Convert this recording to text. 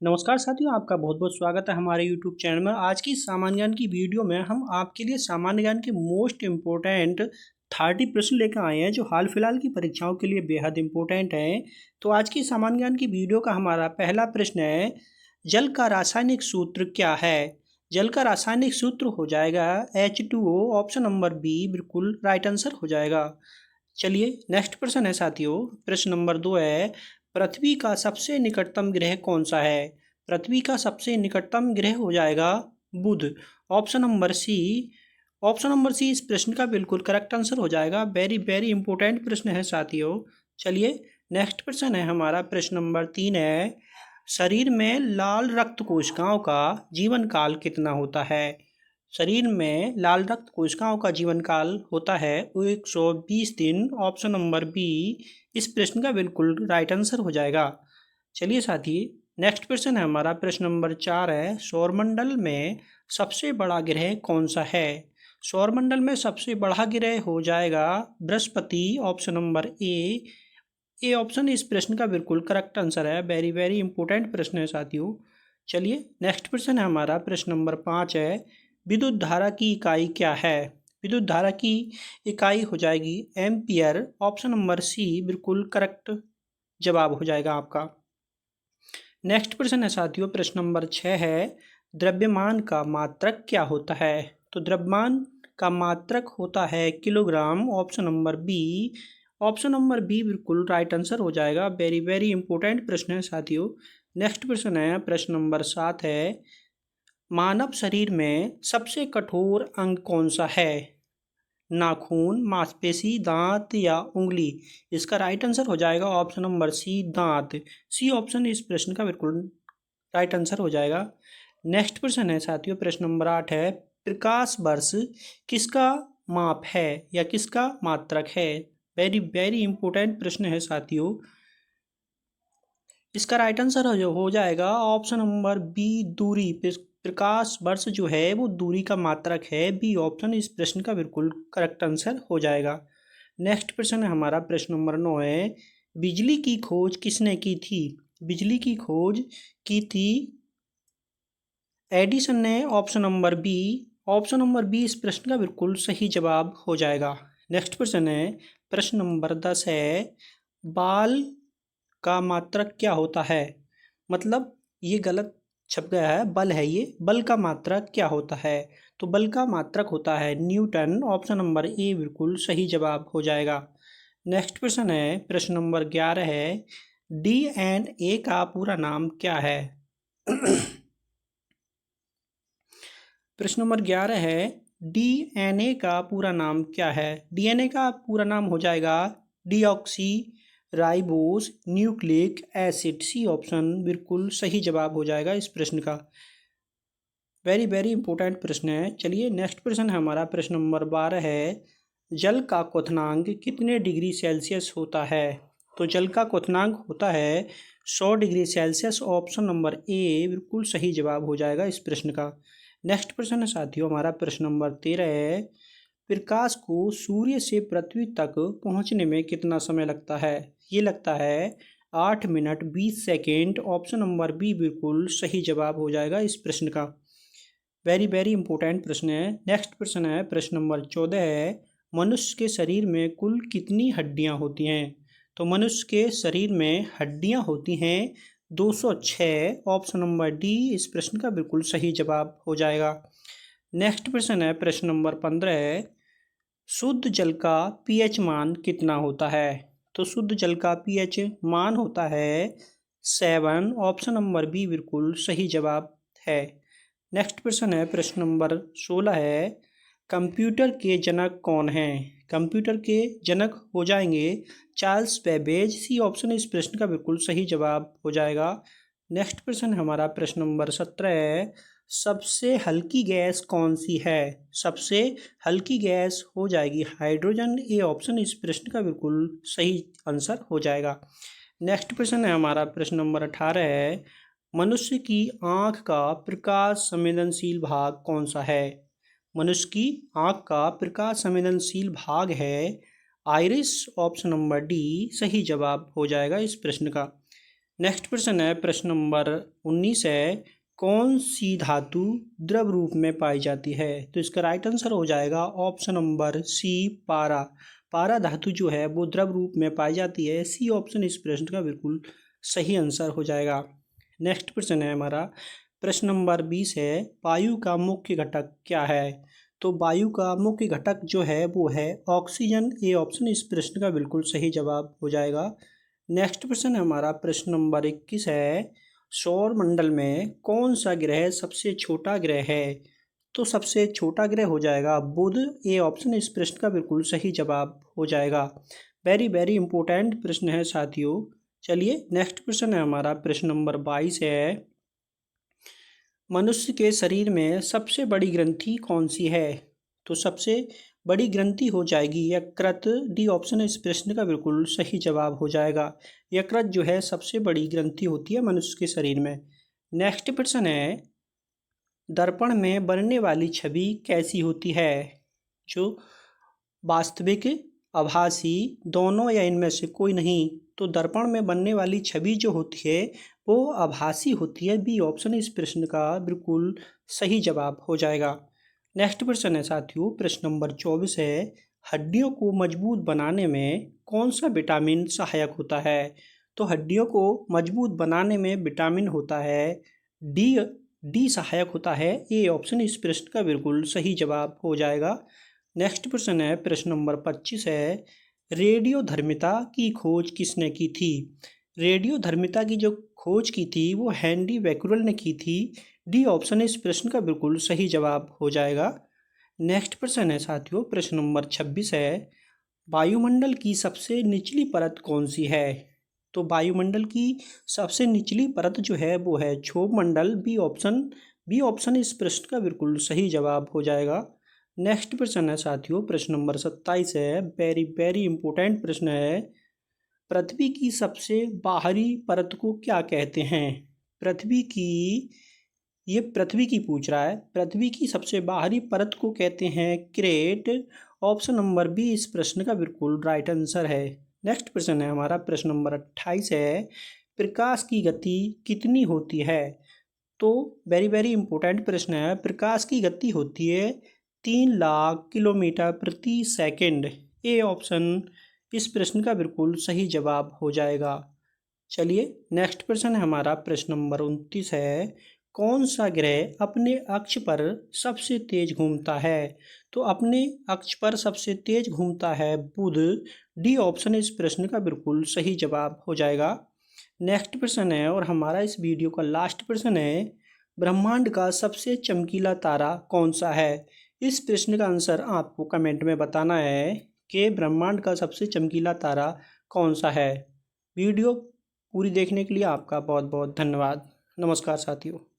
नमस्कार साथियों, आपका बहुत बहुत स्वागत है हमारे YouTube चैनल में। आज की सामान्य ज्ञान की वीडियो में हम आपके लिए सामान्य ज्ञान के मोस्ट इम्पोर्टेंट 30 प्रश्न लेकर आए हैं जो हाल फिलहाल की परीक्षाओं के लिए बेहद इम्पोर्टेंट हैं। तो आज की सामान्य ज्ञान की वीडियो का हमारा पहला प्रश्न है, जल का रासायनिक सूत्र क्या है? जल का रासायनिक सूत्र हो जाएगा H2O। ऑप्शन नंबर बी बिल्कुल राइट आंसर हो जाएगा। चलिए नेक्स्ट प्रश्न है साथियों, प्रश्न नंबर 2 है, पृथ्वी का सबसे निकटतम ग्रह कौन सा है? पृथ्वी का सबसे निकटतम ग्रह हो जाएगा बुध। Option number C. Option number C इस प्रश्न का बिल्कुल करेक्ट आंसर हो जाएगा। वेरी वेरी इंपॉर्टेंट प्रश्न है साथियों। चलिए नेक्स्ट प्रश्न है हमारा, प्रश्न नंबर 3 है, शरीर में लाल रक्त कोशिकाओं का जीवन काल कितना होता है? शरीर में लाल रक्त कोशिकाओं का जीवन काल होता है 120 दिन। ऑप्शन नंबर बी इस प्रश्न का बिल्कुल राइट आंसर हो जाएगा। चलिए साथी नेक्स्ट प्रश्न है हमारा, प्रश्न नंबर 4 है, सौरमंडल में सबसे बड़ा ग्रह कौन सा है? सौरमंडल में सबसे बड़ा ग्रह हो जाएगा Brihaspati. Option number A option इस प्रश्न का बिल्कुल करेक्ट आंसर है। वेरी वेरी इंपॉर्टेंट प्रश्न है साथियों। चलिए नेक्स्ट प्रश्न है हमारा, प्रश्न नंबर 5 है, विद्युत धारा की इकाई क्या है? विद्युत धारा की इकाई हो जाएगी एम्पियर। ऑप्शन नंबर सी बिल्कुल करेक्ट जवाब हो जाएगा आपका। नेक्स्ट प्रश्न है साथियों, प्रश्न नंबर 6 है, द्रव्यमान का मात्रक क्या होता है? तो द्रव्यमान का मात्रक होता है kilogram. Option number B. Option number B बिल्कुल राइट आंसर हो जाएगा। वेरी वेरी इंपॉर्टेंट प्रश्न है साथियों। नेक्स्ट प्रश्न है, प्रश्न नंबर 7 है, मानव शरीर में सबसे कठोर अंग कौन सा है? नाखून, मांसपेशी, दांत या उंगली? इसका राइट आंसर हो जाएगा ऑप्शन नंबर सी, दांत। सी ऑप्शन इस प्रश्न का बिल्कुल राइट आंसर हो जाएगा। नेक्स्ट प्रश्न है साथियों, प्रश्न नंबर 8 है, प्रकाश वर्ष किसका माप है या किसका मात्रक है? वेरी वेरी इंपॉर्टेंट प्रश्न है साथियों। इसका राइट आंसर हो जाएगा ऑप्शन नंबर बी, दूरी। प्रकाश वर्ष जो है वो दूरी का मात्रक है। बी ऑप्शन इस प्रश्न का बिल्कुल करेक्ट आंसर हो जाएगा। नेक्स्ट प्रश्न है हमारा, प्रश्न नंबर 9 है, बिजली की खोज किसने की थी? बिजली की खोज की थी एडिसन ने। Option number B. Option number B इस प्रश्न का बिल्कुल सही जवाब हो जाएगा। नेक्स्ट प्रश्न है, प्रश्न नंबर 10 है, बाल का मात्रक क्या होता है? मतलब ये गलत छप गया है, बल है ये। बल का मात्रक क्या होता है? तो बल का मात्रक होता है न्यूटन। ऑप्शन नंबर ए बिल्कुल सही जवाब हो जाएगा। नेक्स्ट प्रश्न है, प्रश्न नंबर 11 है, DNA का पूरा नाम क्या है? प्रश्न नंबर 11 है, DNA का पूरा नाम क्या है? DNA का पूरा नाम हो जाएगा deoxy ribose nucleic acid. C option बिल्कुल सही जवाब हो जाएगा इस प्रश्न का। वेरी वेरी इंपॉर्टेंट प्रश्न है। चलिए नेक्स्ट प्रश्न है हमारा, प्रश्न नंबर 12 है, जल का क्वथनांक कितने डिग्री सेल्सियस होता है? तो जल का क्वथनांक होता है 100 degree Celsius. Option number A बिल्कुल सही जवाब हो जाएगा इस प्रश्न का। नेक्स्ट प्रश्न है साथियों हमारा, प्रश्न नंबर 13 है, प्रकाश को सूर्य से पृथ्वी तक पहुंचने में कितना समय लगता है? ये लगता है 8 minute 20 second. Option number B बिल्कुल सही जवाब हो जाएगा इस प्रश्न का। वेरी वेरी इंपॉर्टेंट प्रश्न है। नेक्स्ट प्रश्न है, प्रश्न नंबर 14 है, मनुष्य के शरीर में कुल कितनी हड्डियां होती हैं? तो मनुष्य के शरीर में हड्डियां होती हैं 206। ऑप्शन नंबर डी इस प्रश्न का बिल्कुल सही जवाब हो जाएगा। नेक्स्ट प्रश्न है, प्रश्न नंबर 15 है, शुद्ध जल का पीएच मान कितना होता है? तो शुद्ध जल का पीएच मान होता है 7। ऑप्शन नंबर बी बिल्कुल सही जवाब है। नेक्स्ट प्रश्न है, प्रश्न नंबर 16 है, कंप्यूटर के जनक कौन हैं? कंप्यूटर के जनक हो जाएंगे चार्ल्स बेबेज। सी ऑप्शन इस प्रश्न का बिल्कुल सही जवाब हो जाएगा। नेक्स्ट प्रश्न हमारा, प्रश्न नंबर 17 है, सबसे हल्की गैस कौन सी है? सबसे हल्की गैस हो जाएगी हाइड्रोजन। ए ऑप्शन इस प्रश्न का बिल्कुल सही आंसर हो जाएगा। नेक्स्ट प्रश्न है हमारा, प्रश्न नंबर 18 है, मनुष्य की आँख का प्रकाश संवेदनशील भाग कौन सा है? मनुष्य की आँख का प्रकाश संवेदनशील भाग है आइरिस। ऑप्शन नंबर डी सही जवाब हो जाएगा इस प्रश्न का। नेक्स्ट प्रश्न है, प्रश्न नंबर 19 है, कौन सी धातु द्रव रूप में पाई जाती है? तो इसका राइट आंसर हो जाएगा ऑप्शन नंबर सी, पारा। पारा धातु जो है वो द्रव रूप में पाई जाती है। सी ऑप्शन इस प्रश्न का बिल्कुल सही आंसर हो जाएगा। नेक्स्ट प्रश्न है हमारा, प्रश्न नंबर 20 है, वायु का मुख्य घटक क्या है? तो वायु का मुख्य घटक जो है वो है ऑक्सीजन। ए ऑप्शन इस प्रश्न का बिल्कुल सही जवाब हो जाएगा। नेक्स्ट प्रश्न है हमारा, प्रश्न नंबर 21 है, सौर मंडल में कौन सा ग्रह सबसे छोटा ग्रह है? तो सबसे छोटा ग्रह हो जाएगा बुध। ए ऑप्शन इस प्रश्न का बिल्कुल सही जवाब हो जाएगा। वेरी वेरी इंपॉर्टेंट प्रश्न है साथियों। चलिए नेक्स्ट प्रश्न है हमारा, प्रश्न नंबर 22 है, मनुष्य के शरीर में सबसे बड़ी ग्रंथि कौन सी है? तो सबसे बड़ी ग्रंथि हो जाएगी यकृत। डी ऑप्शन इस प्रश्न का बिल्कुल सही जवाब हो जाएगा। यकृत जो है सबसे बड़ी ग्रंथि होती है मनुष्य के शरीर में। नेक्स्ट प्रश्न है, दर्पण में बनने वाली छवि कैसी होती है? जो वास्तविक, आभासी, दोनों या इनमें से कोई नहीं। तो दर्पण में बनने वाली छवि जो होती है वो आभासी होती है। बी ऑप्शन इस प्रश्न का बिल्कुल सही जवाब हो जाएगा। नेक्स्ट प्रश्न है साथियों, प्रश्न नंबर 24 है, हड्डियों को मजबूत बनाने में कौन सा विटामिन सहायक होता है? तो हड्डियों को मजबूत बनाने में विटामिन होता है डी। डी सहायक होता है। ए ऑप्शन इस प्रश्न का बिल्कुल सही जवाब हो जाएगा। नेक्स्ट प्रश्न है, प्रश्न नंबर 25 है, रेडियोधर्मिता की खोज किसने की थी? रेडियोधर्मिता की जो खोज की थी वो हेनरी बैक्यूरेल ने की थी। डी ऑप्शन इस प्रश्न का बिल्कुल सही जवाब हो जाएगा। नेक्स्ट प्रश्न है साथियों, प्रश्न नंबर 26 है, वायुमंडल की सबसे निचली परत कौन सी है? तो वायुमंडल की सबसे निचली परत जो है वो है क्षोभ मंडल। बी ऑप्शन इस प्रश्न का बिल्कुल सही जवाब हो जाएगा। नेक्स्ट प्रश्न है साथियों, प्रश्न नंबर 27 है, वेरी वेरी इंपॉर्टेंट प्रश्न है, पृथ्वी की सबसे बाहरी परत को क्या कहते हैं? पृथ्वी की पूछ रहा है। पृथ्वी की सबसे बाहरी परत को कहते हैं क्रेट। ऑप्शन नंबर बी इस प्रश्न का बिल्कुल राइट आंसर है। नेक्स्ट प्रश्न है हमारा, प्रश्न नंबर 28 है, प्रकाश की गति कितनी होती है? तो वेरी वेरी इंपॉर्टेंट प्रश्न है। प्रकाश की गति होती है 3 लाख किलोमीटर प्रति सेकंड। ए ऑप्शन इस प्रश्न का बिल्कुल सही जवाब हो जाएगा। चलिए नेक्स्ट प्रश्न है हमारा, प्रश्न नंबर 29 है, कौन सा ग्रह अपने अक्ष पर सबसे तेज घूमता है? तो अपने अक्ष पर सबसे तेज घूमता है बुध। डी ऑप्शन इस प्रश्न का बिल्कुल सही जवाब हो जाएगा। नेक्स्ट प्रश्न है और हमारा इस वीडियो का लास्ट प्रश्न है, ब्रह्मांड का सबसे चमकीला तारा कौन सा है? इस प्रश्न का आंसर आपको कमेंट में बताना है कि ब्रह्मांड का सबसे चमकीला तारा कौन सा है। वीडियो पूरी देखने के लिए आपका बहुत बहुत धन्यवाद। नमस्कार साथियों।